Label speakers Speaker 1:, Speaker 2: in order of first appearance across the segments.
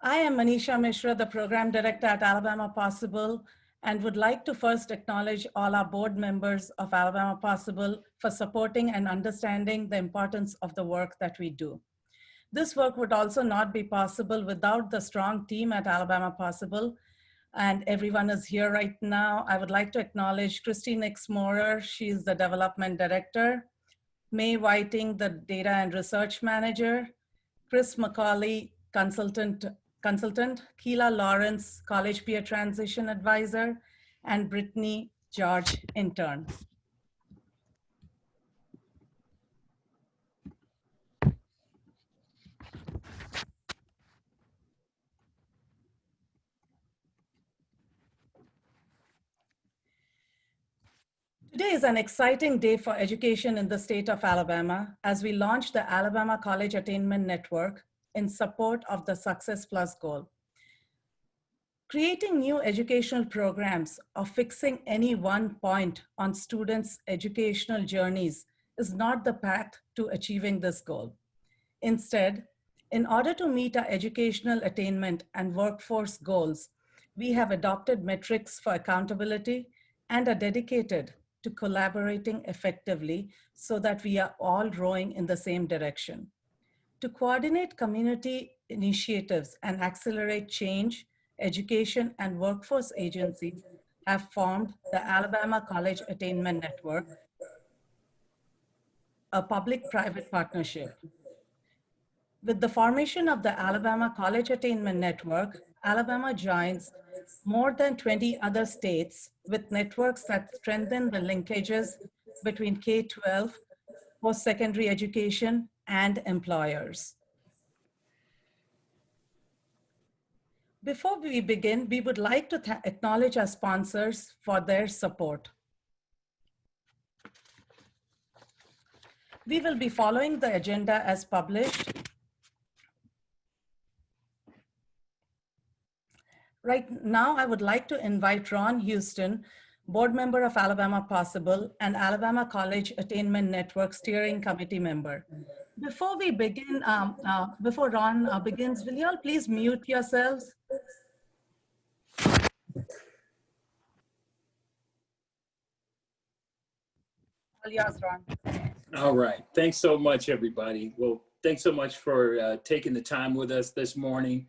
Speaker 1: I am Manisha Mishra, the Program Director at Alabama Possible, and would like to first acknowledge all our board members of Alabama Possible for supporting and understanding the importance of the work that we do. This work would also not be possible without the strong team at Alabama Possible, and everyone is here right now. I would like to acknowledge Christy Nix-Morer. She's the Development Director, May Whiting, the Data and Research Manager, Chris McCauley, Consultant, Keela Lawrence, College Peer Transition Advisor, and Brittany George, Intern. Today is an exciting day for education in the state of Alabama as we launch the Alabama College Attainment Network in support of the Success Plus goal. Creating new educational programs or fixing any one point on students' educational journeys is not the path to achieving this goal. Instead, in order to meet our educational attainment and workforce goals, we have adopted metrics for accountability and are dedicated to collaborating effectively so that we are all rowing in the same direction. To coordinate community initiatives and accelerate change, education and workforce agencies have formed the Alabama College Attainment Network, a public-private partnership. With the formation of the Alabama College Attainment Network, Alabama joins more than 20 other states with networks that strengthen the linkages between K-12, post-secondary education, and employers. Before we begin, we would like to acknowledge our sponsors for their support. We will be following the agenda as published. Right now, I would like to invite Ron Houston, board member of Alabama Possible and Alabama College Attainment Network Steering Committee member. Before we begin, before Ron begins, will you all please mute yourselves? All yours, Ron.
Speaker 2: All right. Thanks so much, everybody. Well, thanks so much for taking the time with us this morning.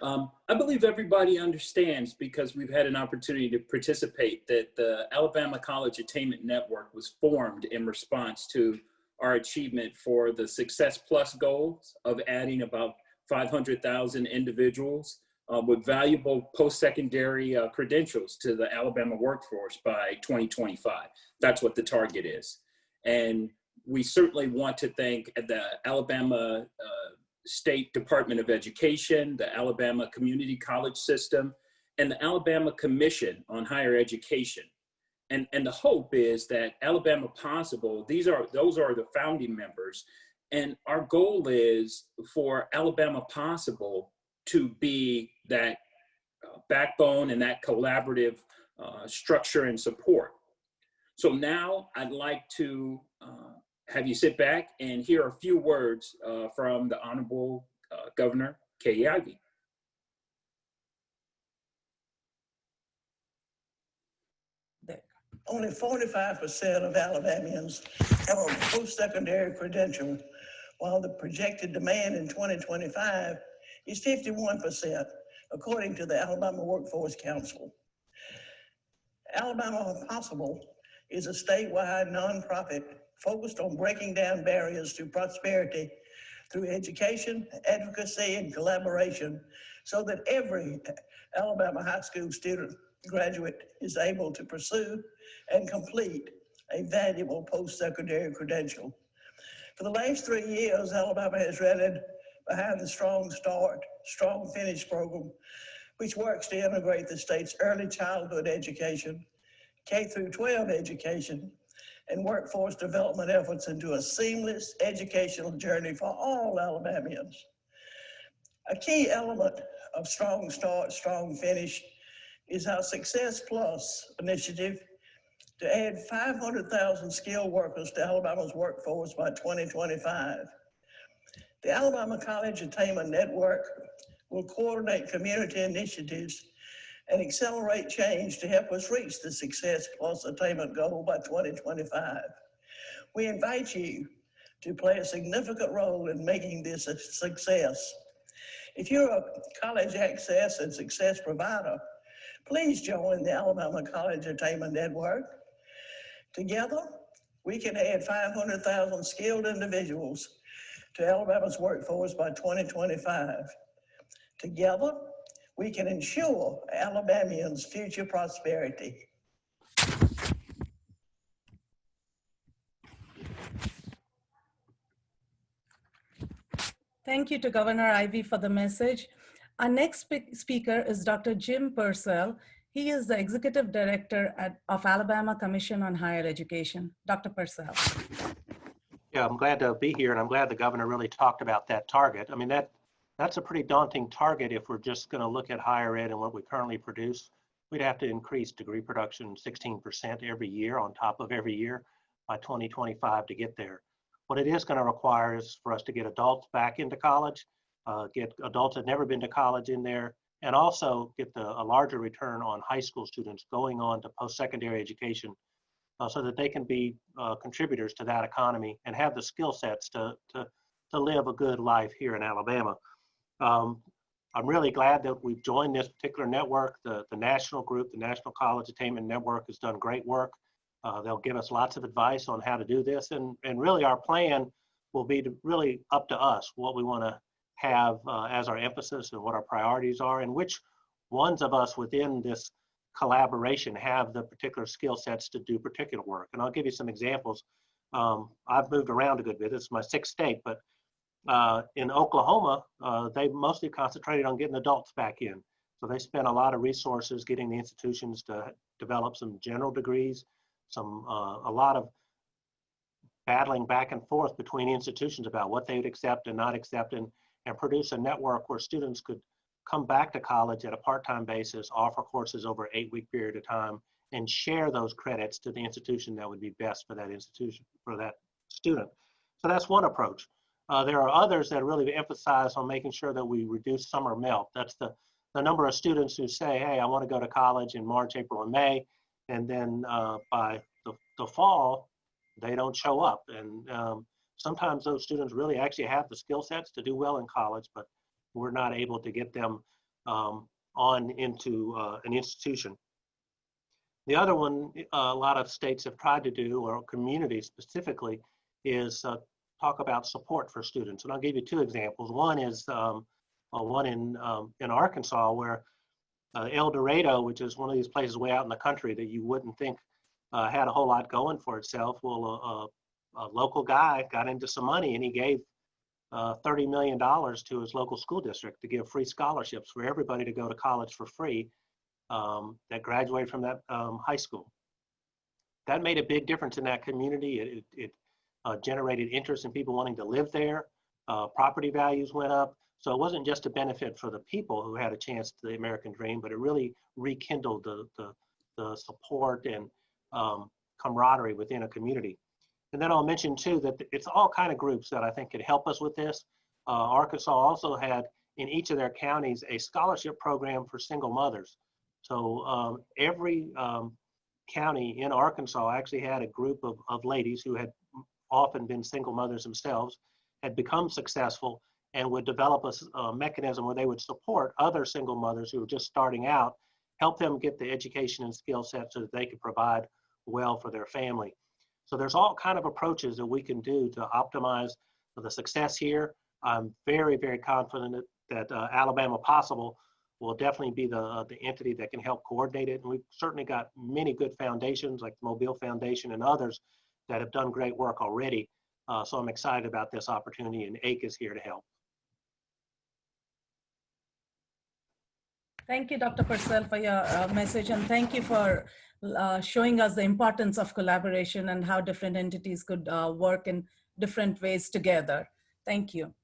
Speaker 2: I believe everybody understands, because we've had an opportunity to participate, that the Alabama College Attainment Network was formed in response to our achievement for the Success Plus goals of adding about 500,000 individuals with valuable post-secondary credentials to the Alabama workforce by 2025. That's what the target is. And we certainly want to thank the Alabama State Department of Education, the Alabama Community College System, and the Alabama Commission on Higher Education. And the hope is that Alabama Possible, those are the founding members. And our goal is for Alabama Possible to be that backbone and that collaborative structure and support. So now I'd like to have you sit back and hear a few words from the Honorable Governor Kay Ivey.
Speaker 3: Only 45% of Alabamians have a post-secondary credential, while the projected demand in 2025 is 51%, according to the Alabama Workforce Council. Alabama Possible is a statewide nonprofit focused on breaking down barriers to prosperity through education, advocacy, and collaboration, so that every Alabama high school student graduate is able to pursue and complete a valuable post-secondary credential. For the last 3 years, Alabama has rallied behind the Strong Start, Strong Finish program, which works to integrate the state's early childhood education, K-12 education, and workforce development efforts into a seamless educational journey for all Alabamians. A key element of Strong Start, Strong Finish is our Success Plus initiative to add 500,000 skilled workers to Alabama's workforce by 2025. The Alabama College Attainment Network will coordinate community initiatives and accelerate change to help us reach the Success Plus attainment goal by 2025. We invite you to play a significant role in making this a success. If you're a college access and success provider, please join the Alabama College Attainment Network. Together, we can add 500,000 skilled individuals to Alabama's workforce by 2025. Together, we can ensure Alabamians' future prosperity.
Speaker 1: Thank you to Governor Ivey for the message. Our next speaker is Dr. Jim Purcell. He is the Executive Director of Alabama Commission on Higher Education. Dr. Purcell.
Speaker 4: Yeah, I'm glad to be here, and I'm glad the governor really talked about that target. I mean, that's a pretty daunting target if we're just going to look at higher ed and what we currently produce. We'd have to increase degree production 16% every year on top of every year by 2025 to get there. What it is going to require is for us to get adults back into college, get adults that have never been to college in there, and also get a larger return on high school students going on to post-secondary education so that they can be contributors to that economy and have the skill sets to live a good life here in Alabama. I'm really glad that we've joined this particular network. The national group, the National College Attainment Network, has done great work. They'll give us lots of advice on how to do this. And really our plan will be really up to us what we want to have as our emphasis and what our priorities are and which ones of us within this collaboration have the particular skill sets to do particular work. And I'll give you some examples. I've moved around a good bit. It's my sixth state, but in Oklahoma, they mostly concentrated on getting adults back in. So they spent a lot of resources getting the institutions to develop some general degrees, a lot of battling back and forth between institutions about what they would accept and not accept, and produce a network where students could come back to college at a part-time basis, offer courses over an 8-week period of time, and share those credits to the institution that would be best for that institution, for that student. So that's one approach. There are others that really emphasize on making sure that we reduce summer melt. That's the number of students who say, hey, I want to go to college in March, April, and May, and then by the fall, they don't show up. And sometimes those students really actually have the skill sets to do well in college, but we're not able to get them on into an institution. The other one a lot of states have tried to do, or communities specifically, is talk about support for students. And I'll give you two examples. One is one in Arkansas, where El Dorado, which is one of these places way out in the country that you wouldn't think had a whole lot going for itself. Well, a local guy got into some money and he gave $30 million to his local school district to give free scholarships for everybody to go to college for free that graduated from that high school. That made a big difference in that community. It generated interest in people wanting to live there. Property values went up. So it wasn't just a benefit for the people who had a chance to the American dream, but it really rekindled the support and camaraderie within a community. And then I'll mention too that it's all kind of groups that I think could help us with this. Arkansas also had in each of their counties a scholarship program for single mothers. So every county in Arkansas actually had a group of ladies who had often been single mothers themselves, had become successful, and would develop a mechanism where they would support other single mothers who were just starting out, help them get the education and skill set so that they could provide well for their family. So there's all kind of approaches that we can do to optimize the success here. I'm very, very confident that Alabama Possible will definitely be the entity that can help coordinate it. And we've certainly got many good foundations like the Mobile Foundation and others that have done great work already. So I'm excited about this opportunity, and ACE is here to help.
Speaker 1: Thank you, Dr. Purcell, for your message, and thank you for showing us the importance of collaboration and how different entities could work in different ways together. Thank you.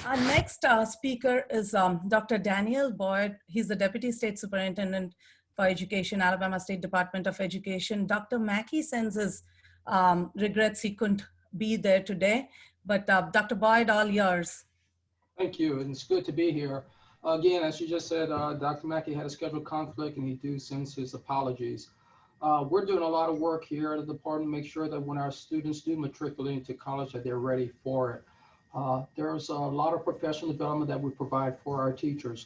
Speaker 1: Our next speaker is Dr. Daniel Boyd. He's the Deputy State Superintendent for Education, Alabama State Department of Education. Dr. Mackey sends his regrets he couldn't be there today, but Dr. Boyd, all yours.
Speaker 5: Thank you, and it's good to be here. Again, as you just said, Dr. Mackey had a scheduled conflict and he sends his apologies. We're doing a lot of work here at the department to make sure that when our students do matriculate into college that they're ready for it. There's a lot of professional development that we provide for our teachers.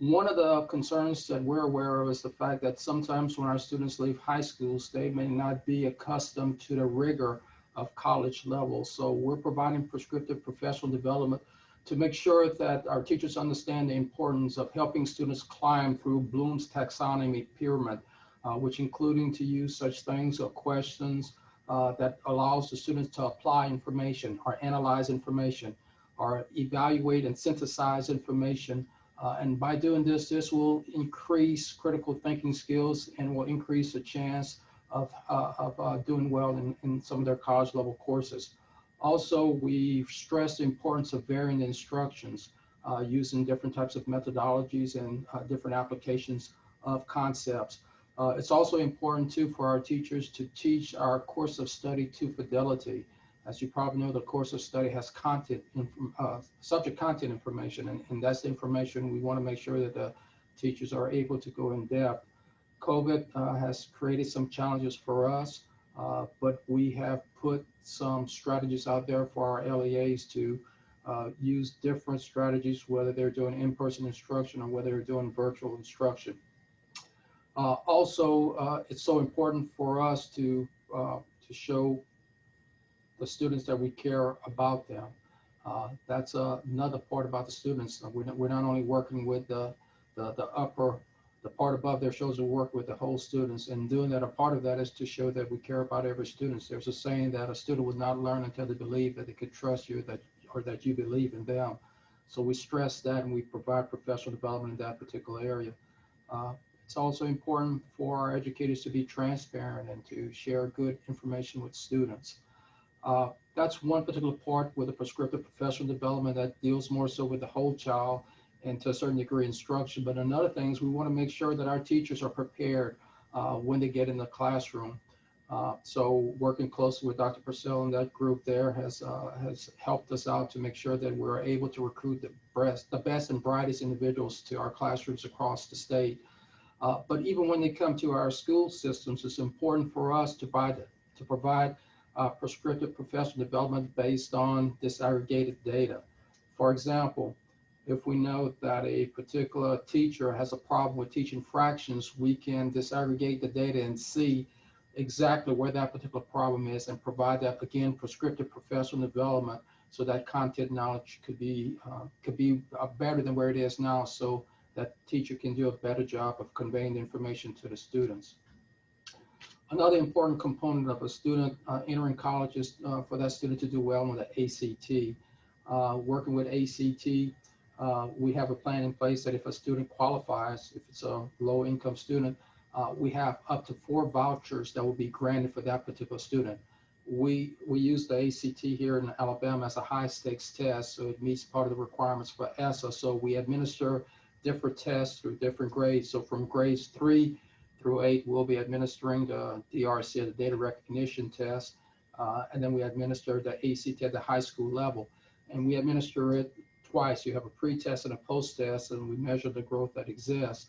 Speaker 5: One of the concerns that we're aware of is the fact that sometimes when our students leave high schools, they may not be accustomed to the rigor of college levels. So we're providing prescriptive professional development to make sure that our teachers understand the importance of helping students climb through Bloom's taxonomy pyramid, which including to use such things or questions that allows the students to apply information or analyze information or evaluate and synthesize information. And by doing this, this will increase critical thinking skills and will increase the chance of doing well in some of their college level courses. Also, we stress the importance of varying the instructions using different types of methodologies and different applications of concepts. It's also important too for our teachers to teach our course of study to fidelity. As you probably know, the course of study has content, subject content information, and that's the information we want to make sure that the teachers are able to go in depth. COVID has created some challenges for us, but we have put some strategies out there for our LEAs to use different strategies, whether they're doing in-person instruction or whether they're doing virtual instruction. Also, it's so important for us to show the students that we care about them. That's another part about the students. We're not only working with the part above their shoulders, we work with the whole students, and doing that, a part of that is to show that we care about every student. There's a saying that a student will not learn until they believe that they could trust you, or that you believe in them. So we stress that, and we provide professional development in that particular area. It's also important for our educators to be transparent and to share good information with students. That's one particular part with the prescriptive professional development that deals more so with the whole child and to a certain degree instruction. But another thing is we want to make sure that our teachers are prepared when they get in the classroom. So working closely with Dr. Purcell and that group there has helped us out to make sure that we're able to recruit the best and brightest individuals to our classrooms across the state. But even when they come to our school systems, it's important for us to provide prescriptive professional development based on disaggregated data. For example, if we know that a particular teacher has a problem with teaching fractions, we can disaggregate the data and see exactly where that particular problem is and provide that, again, prescriptive professional development so that content knowledge could be better than where it is now, so that teacher can do a better job of conveying the information to the students. Another important component of a student entering college is for that student to do well on the ACT. Working with ACT, we have a plan in place that if a student qualifies, if it's a low income student, we have up to 4 vouchers that will be granted for that particular student. We use the ACT here in Alabama as a high stakes test, so it meets part of the requirements for ESSA. So we administer different tests through different grades. So from grades 3 through 8, we'll be administering the DRC, the data recognition test, and then we administer the ACT at the high school level. And we administer it twice. You have a pre-test and a post-test, and we measure the growth that exists.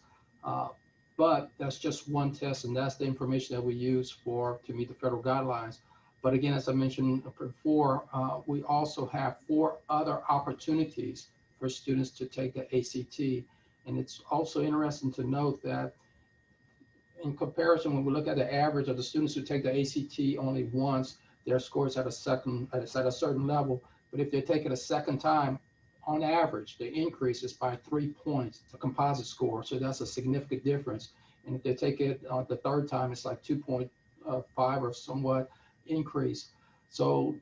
Speaker 5: But that's just one test, and that's the information that we use to meet the federal guidelines. But again, as I mentioned before, we also have 4 other opportunities for students to take the ACT. And it's also interesting to note that in comparison, when we look at the average of the students who take the ACT only once, their scores at a certain level. But if they take it a second time, on average, the increase is by 3 points, the composite score. So that's a significant difference. And if they take it the third time, it's like 2.5 or somewhat increase. So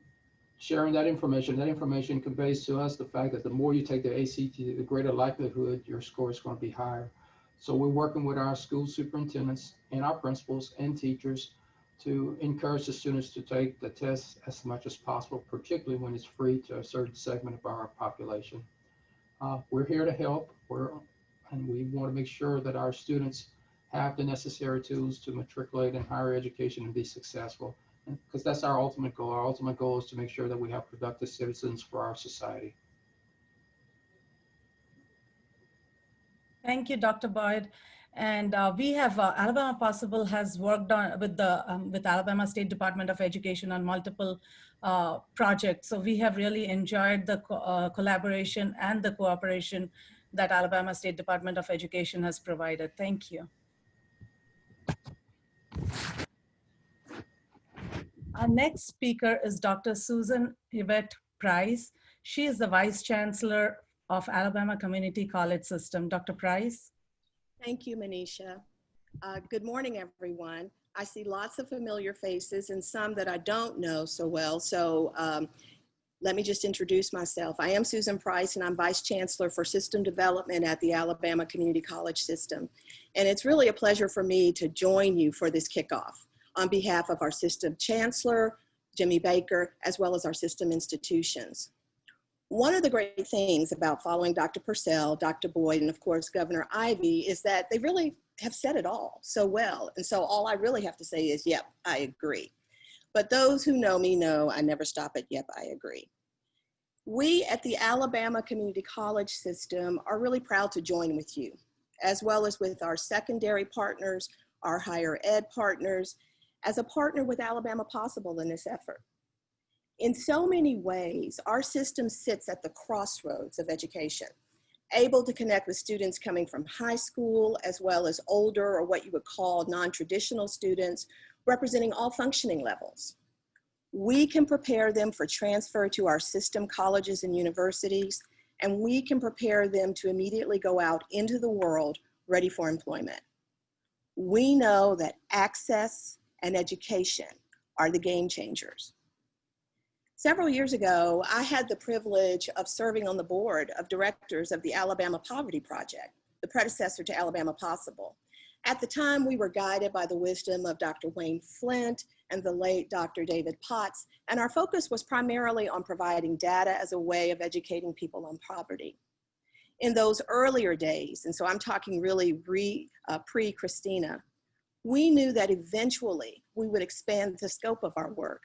Speaker 5: sharing that information conveys to us the fact that the more you take the ACT, the greater likelihood your score is going to be higher. So we're working with our school superintendents and our principals and teachers to encourage the students to take the test as much as possible, particularly when it's free to a certain segment of our population. We're here to help, and we want to make sure that our students have the necessary tools to matriculate in higher education and be successful, because that's our ultimate goal. Our ultimate goal is to make sure that we have productive citizens for our society.
Speaker 1: Thank you, Dr. Boyd. And we have, Alabama Possible has worked on with Alabama State Department of Education on multiple projects. So we have really enjoyed the collaboration and the cooperation that Alabama State Department of Education has provided. Thank you. Our next speaker is Dr. Susan Yvette Price. She is the Vice Chancellor of Alabama Community College System. Dr. Price.
Speaker 6: Thank you, Manisha. Good morning, everyone. I see lots of familiar faces and some that I don't know so well. So let me just introduce myself. I am Susan Price, and I'm Vice Chancellor for System Development at the Alabama Community College System. And it's really a pleasure for me to join you for this kickoff on behalf of our System Chancellor, Jimmy Baker, as well as our system institutions. One of the great things about following Dr. Purcell, Dr. Boyd, and of course, Governor Ivey is that they really have said it all so well. And so all I really have to say is, yep, I agree. But those who know me know I never stop at, yep, I agree. We at the Alabama Community College System are really proud to join with you, as well as with our secondary partners, our higher ed partners, as a partner with Alabama Possible in this effort. In so many ways, our system sits at the crossroads of education, able to connect with students coming from high school, as well as older or what you would call non-traditional students, representing all functioning levels. We can prepare them for transfer to our system colleges and universities, and we can prepare them to immediately go out into the world ready for employment. We know that access and education are the game changers. Several years ago, I had the privilege of serving on the board of directors of the Alabama Poverty Project, the predecessor to Alabama Possible. At the time, we were guided by the wisdom of Dr. Wayne Flint and the late Dr. David Potts, and our focus was primarily on providing data as a way of educating people on poverty. In those earlier days, and so I'm talking really pre-Christina, we knew that eventually we would expand the scope of our work,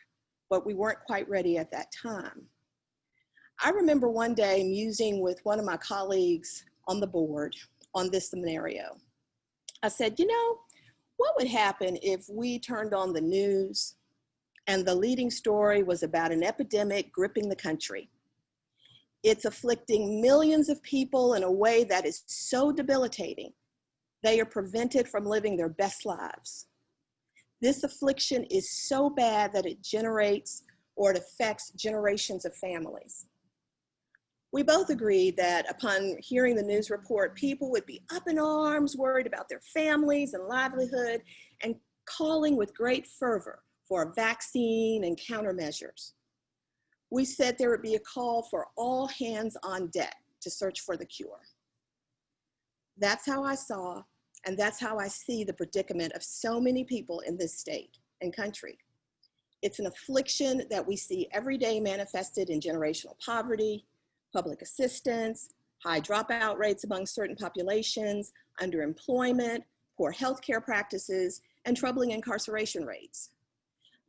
Speaker 6: but we weren't quite ready at that time. I remember one day musing with one of my colleagues on the board on this scenario. I said, you know, what would happen if we turned on the news and the leading story was about an epidemic gripping the country? It's afflicting millions of people in a way that is so debilitating, they are prevented from living their best lives. This affliction is so bad that it generates or it affects generations of families. We both agreed that upon hearing the news report, people would be up in arms, worried about their families and livelihood, and calling with great fervor for a vaccine and countermeasures. We said there would be a call for all hands on deck to search for the cure. That's how I saw, and that's how I see the predicament of so many people in this state and country. It's an affliction that we see every day manifested in generational poverty, public assistance, high dropout rates among certain populations, underemployment, poor healthcare practices, and troubling incarceration rates.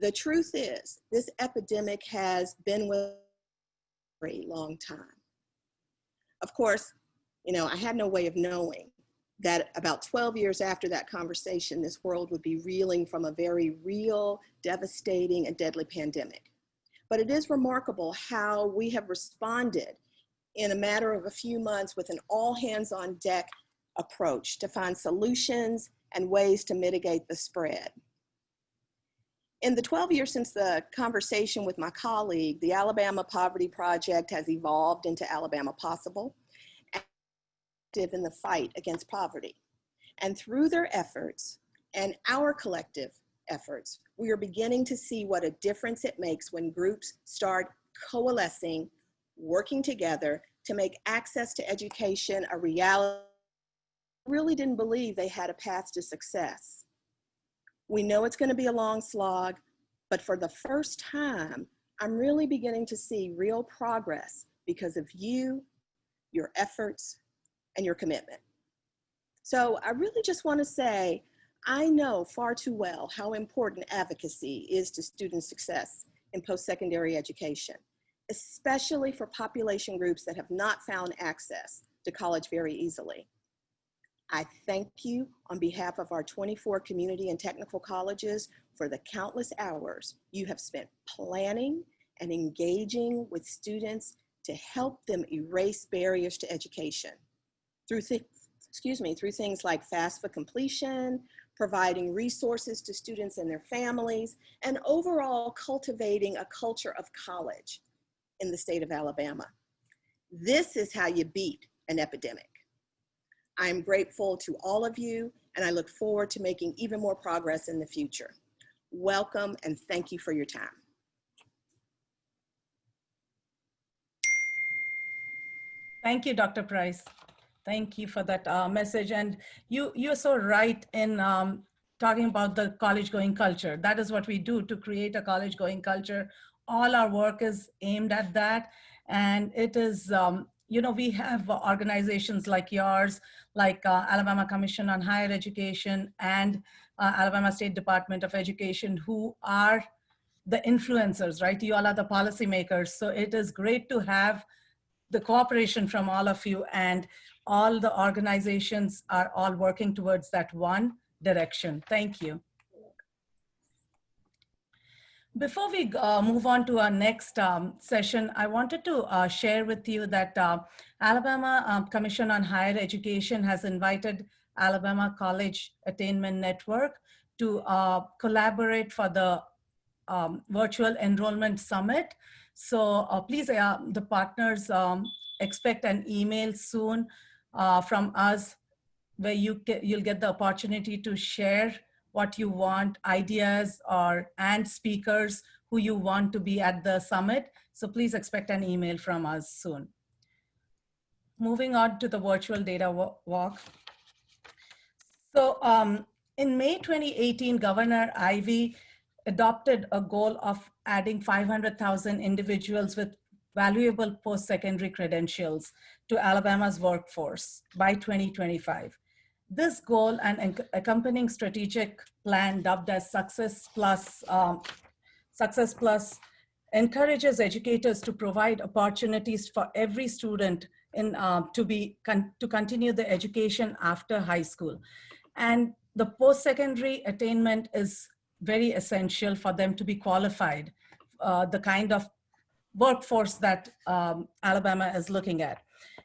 Speaker 6: The truth is, this epidemic has been with us for a long time. Of course, you know, I had no way of knowing that about 12 years after that conversation, this world would be reeling from a very real, devastating, and deadly pandemic. But it is remarkable how we have responded in a matter of a few months with an all hands on deck approach to find solutions and ways to mitigate the spread. In the 12 years since the conversation with my colleague, the Alabama Poverty Project has evolved into Alabama Possible, active in the fight against poverty. And through their efforts and our collective efforts, we are beginning to see what a difference it makes when groups start coalescing, working together to make access to education a reality. I really didn't believe they had a path to success. We know it's going to be a long slog, but for the first time, I'm really beginning to see real progress because of you, your efforts, and your commitment. So I really just want to say, I know far too well how important advocacy is to student success in post-secondary education, especially for population groups that have not found access to college very easily. I thank you on behalf of our 24 community and technical colleges for the countless hours you have spent planning and engaging with students to help them erase barriers to education through things like FAFSA completion, providing resources to students and their families, and overall cultivating a culture of college in the state of Alabama. This is how you beat an epidemic. I'm grateful to all of you, and I look forward to making even more progress in the future. Welcome, and thank you for your time.
Speaker 1: Thank you, Dr. Price. Thank you for that message. And you're so right in talking about the college-going culture. That is what we do to create a college-going culture. All our work is aimed at that. And it is, we have organizations like yours, like Alabama Commission on Higher Education and Alabama State Department of Education, who are the influencers, right? You all are the policymakers. So it is great to have the cooperation from all of you, and all the organizations are all working towards that one direction. Thank you. Before we move on to our next session, I wanted to share with you that Alabama Commission on Higher Education has invited Alabama College Attainment Network to collaborate for the virtual enrollment summit. So please, the partners expect an email soon from us where you'll get the opportunity to share what you want, ideas and speakers who you want to be at the summit. So please expect an email from us soon. Moving on to the virtual data walk. So in May 2018, Governor Ivey adopted a goal of adding 500,000 individuals with valuable post-secondary credentials to Alabama's workforce by 2025. This goal and accompanying strategic plan, dubbed as Success Plus, encourages educators to provide opportunities for every student to continue their education after high school. And the post-secondary attainment is very essential for them to be qualified, the kind of workforce that Alabama is looking at.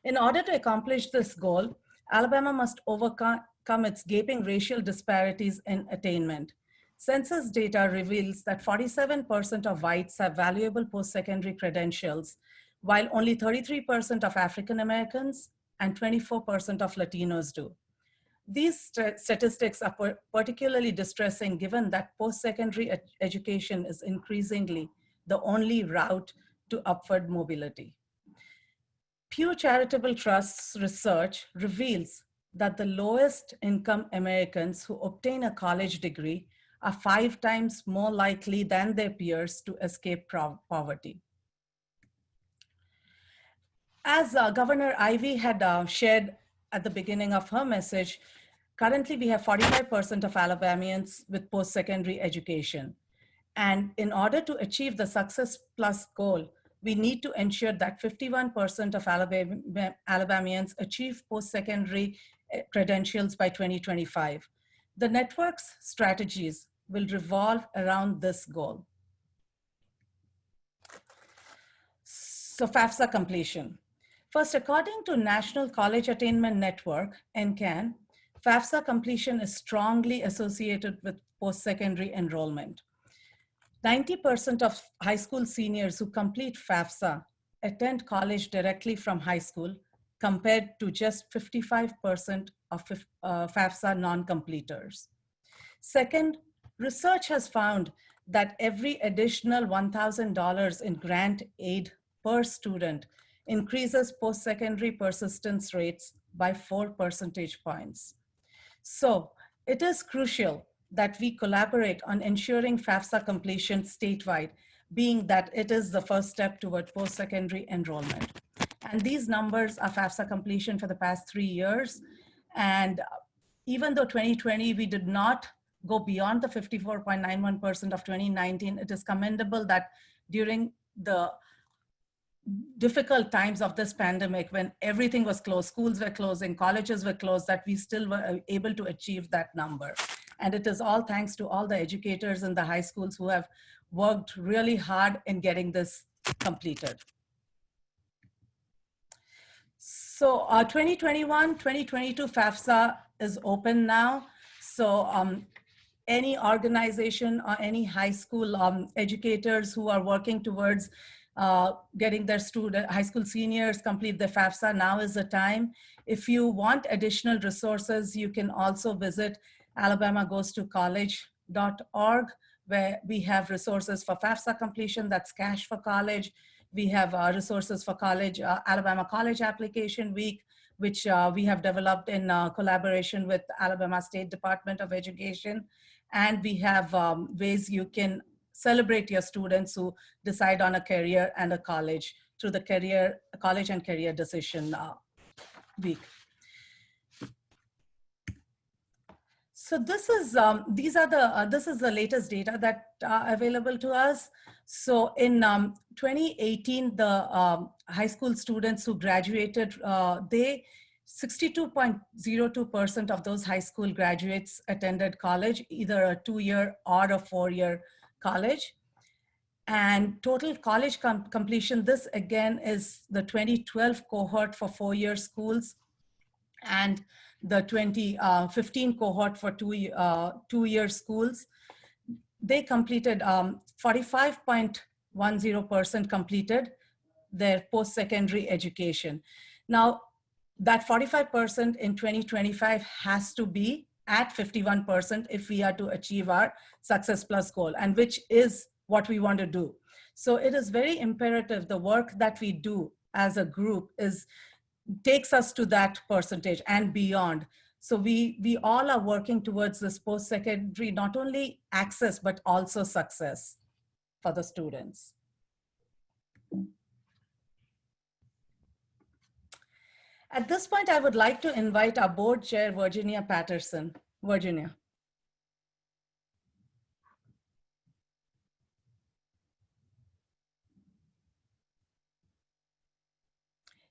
Speaker 1: In order to accomplish this goal, Alabama must overcome its gaping racial disparities in attainment. Census data reveals that 47% of whites have valuable post-secondary credentials, while only 33% of African Americans and 24% of Latinos do. These statistics are particularly distressing given that post-secondary education is increasingly the only route to upward mobility. Pew Charitable Trust's research reveals that the lowest income Americans who obtain a college degree are 5 times more likely than their peers to escape poverty. As Governor Ivey had shared at the beginning of her message, currently we have 45% of Alabamians with post-secondary education. And in order to achieve the Success Plus goal, we need to ensure that 51% of Alabamians achieve post-secondary credentials by 2025. The network's strategies will revolve around this goal. So FAFSA completion. First, according to National College Attainment Network, ACAN, FAFSA completion is strongly associated with post-secondary enrollment. 90% of high school seniors who complete FAFSA attend college directly from high school, compared to just 55% of FAFSA non-completers. Second, research has found that every additional $1,000 in grant aid per student increases post-secondary persistence rates by 4 percentage points. So it is crucial that we collaborate on ensuring FAFSA completion statewide, being that it is the first step toward post-secondary enrollment. And these numbers are FAFSA completion for the past 3 years. And even though 2020, we did not go beyond the 54.91% of 2019, it is commendable that during the difficult times of this pandemic, when everything was closed, schools were closing, colleges were closed, that we still were able to achieve that number. And it is all thanks to all the educators in the high schools who have worked really hard in getting this completed. So 2021-2022 FAFSA is open now. So any organization or any high school educators who are working towards getting their high school seniors complete the FAFSA, now is the time. If you want additional resources, you can also visit alabamagoestocollege.org, where we have resources for FAFSA completion, that's Cash for College. We have resources for college, Alabama College Application Week, which we have developed in collaboration with Alabama State Department of Education. And we have ways you can celebrate your students who decide on a career and a college through the college and career decision week. So this is this is the latest data that available to us. So in 2018, the high school students who graduated, 62.02% of those high school graduates attended college, either a 2-year or a 4-year college. And total college completion, this again is the 2012 cohort for 4-year schools and the 2015 cohort for 2-year schools. They completed 45.10% completed their post-secondary education. Now, that 45% in 2025 has to be at 51% if we are to achieve our Success Plus goal, and which is what we want to do. So it is very imperative the work that we do as a group takes us to that percentage and beyond. So we all are working towards this post-secondary, not only access, but also success for the students. At this point, I would like to invite our board chair, Virginia Patterson. Virginia.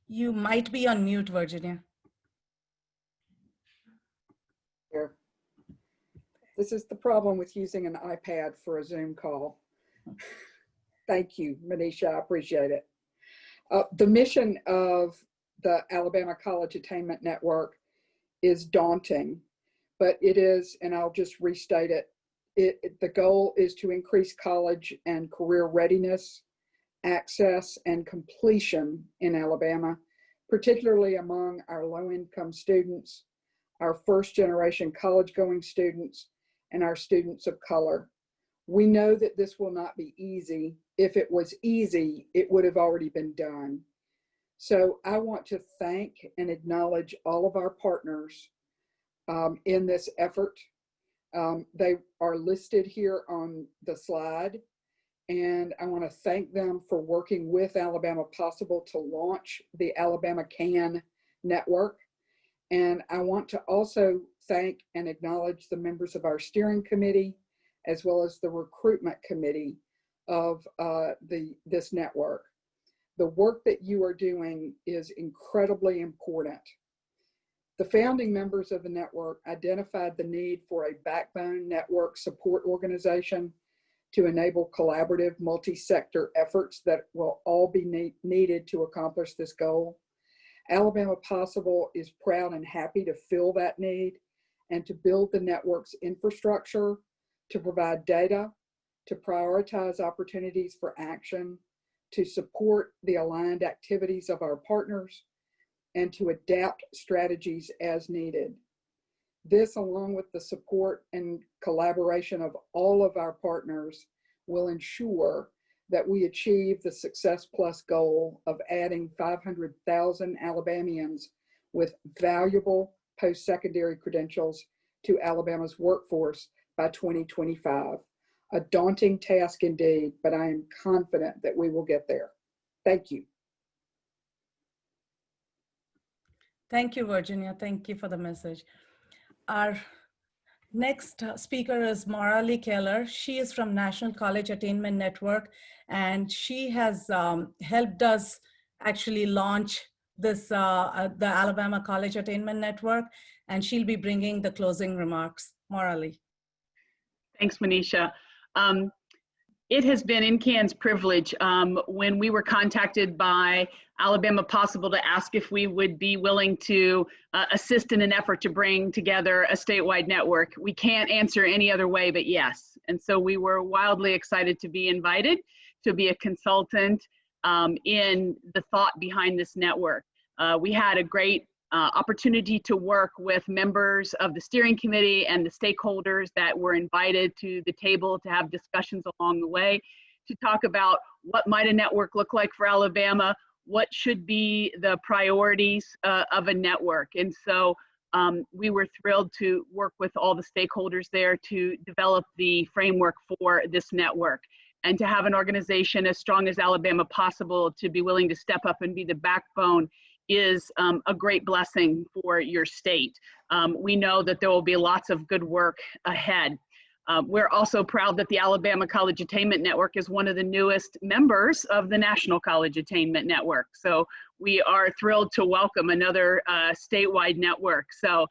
Speaker 1: You might be on mute, Virginia.
Speaker 7: Here. This is the problem with using an iPad for a Zoom call. Thank you, Manisha, I appreciate it. The mission of the Alabama College Attainment Network is daunting, but it is, and I'll just restate it, the goal is to increase college and career readiness, access, and completion in Alabama, particularly among our low-income students, our first-generation college-going students, and our students of color. We know that this will not be easy. If it was easy, it would have already been done. So I want to thank and acknowledge all of our partners in this effort. They are listed here on the slide, and I want to thank them for working with Alabama Possible to launch the Alabama CAN network. And I want to also thank and acknowledge the members of our steering committee, as well as the recruitment committee of this network. The work that you are doing is incredibly important. The founding members of the network identified the need for a backbone network support organization to enable collaborative multi-sector efforts that will all be needed to accomplish this goal. Alabama Possible is proud and happy to fill that need and to build the network's infrastructure, to provide data, to prioritize opportunities for action, to support the aligned activities of our partners, and to adapt strategies as needed. This, along with the support and collaboration of all of our partners, will ensure that we achieve the Success Plus goal of adding 500,000 Alabamians with valuable post-secondary credentials to Alabama's workforce by 2025. A daunting task indeed, but I am confident that we will get there. Thank you.
Speaker 1: Thank you, Virginia. Thank you for the message. Our Next speaker is MorraLee Keller. She is from National College Attainment Network, and she has helped us actually launch this, the Alabama College Attainment Network, and she'll be bringing the closing remarks. MorraLee.
Speaker 8: Thanks, Manisha. It has been ACAN's privilege when we were contacted by Alabama Possible to ask if we would be willing to assist in an effort to bring together a statewide network. We can't answer any other way but yes. And so we were wildly excited to be invited to be a consultant in the thought behind this network. We had a great opportunity to work with members of the steering committee and the stakeholders that were invited to the table to have discussions along the way to talk about what might a network look like for Alabama, what should be the priorities of a network. And so we were thrilled to work with all the stakeholders there to develop the framework for this network, and to have an organization as strong as Alabama Possible to be willing to step up and be the backbone is a great blessing for your state. We know that there will be lots of good work ahead. We're also proud that the Alabama College Attainment Network is one of the newest members of the National College Attainment Network. So we are thrilled to welcome another statewide network. So,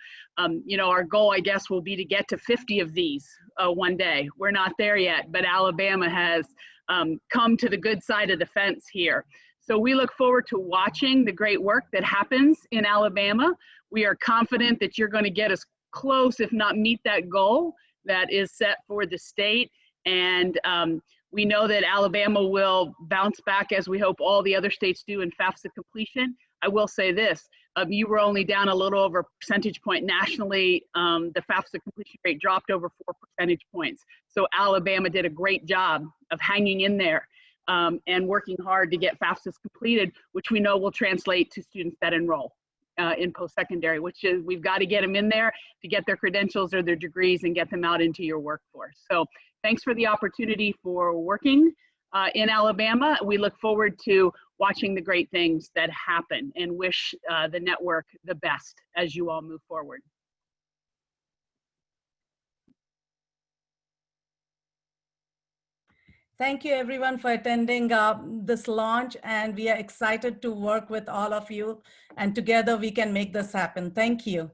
Speaker 8: you know, our goal, I guess, will be to get to 50 of these one day. We're not there yet, but Alabama has come to the good side of the fence here. So we look forward to watching the great work that happens in Alabama. We are confident that you're going to get us close, if not meet that goal that is set for the state. And we know that Alabama will bounce back, as we hope all the other states do, in FAFSA completion. I will say this, you were only down a little over a percentage point nationally. The FAFSA completion rate dropped over 4 percentage points. So Alabama did a great job of hanging in there and working hard to get FAFSAs completed, which we know will translate to students that enroll in post-secondary, which is, we've got to get them in there to get their credentials or their degrees and get them out into your workforce. So thanks for the opportunity for working in Alabama. We look forward to watching the great things that happen and wish the network the best as you all move forward.
Speaker 1: Thank you everyone for attending this launch, and we are excited to work with all of you, and together we can make this happen. Thank you.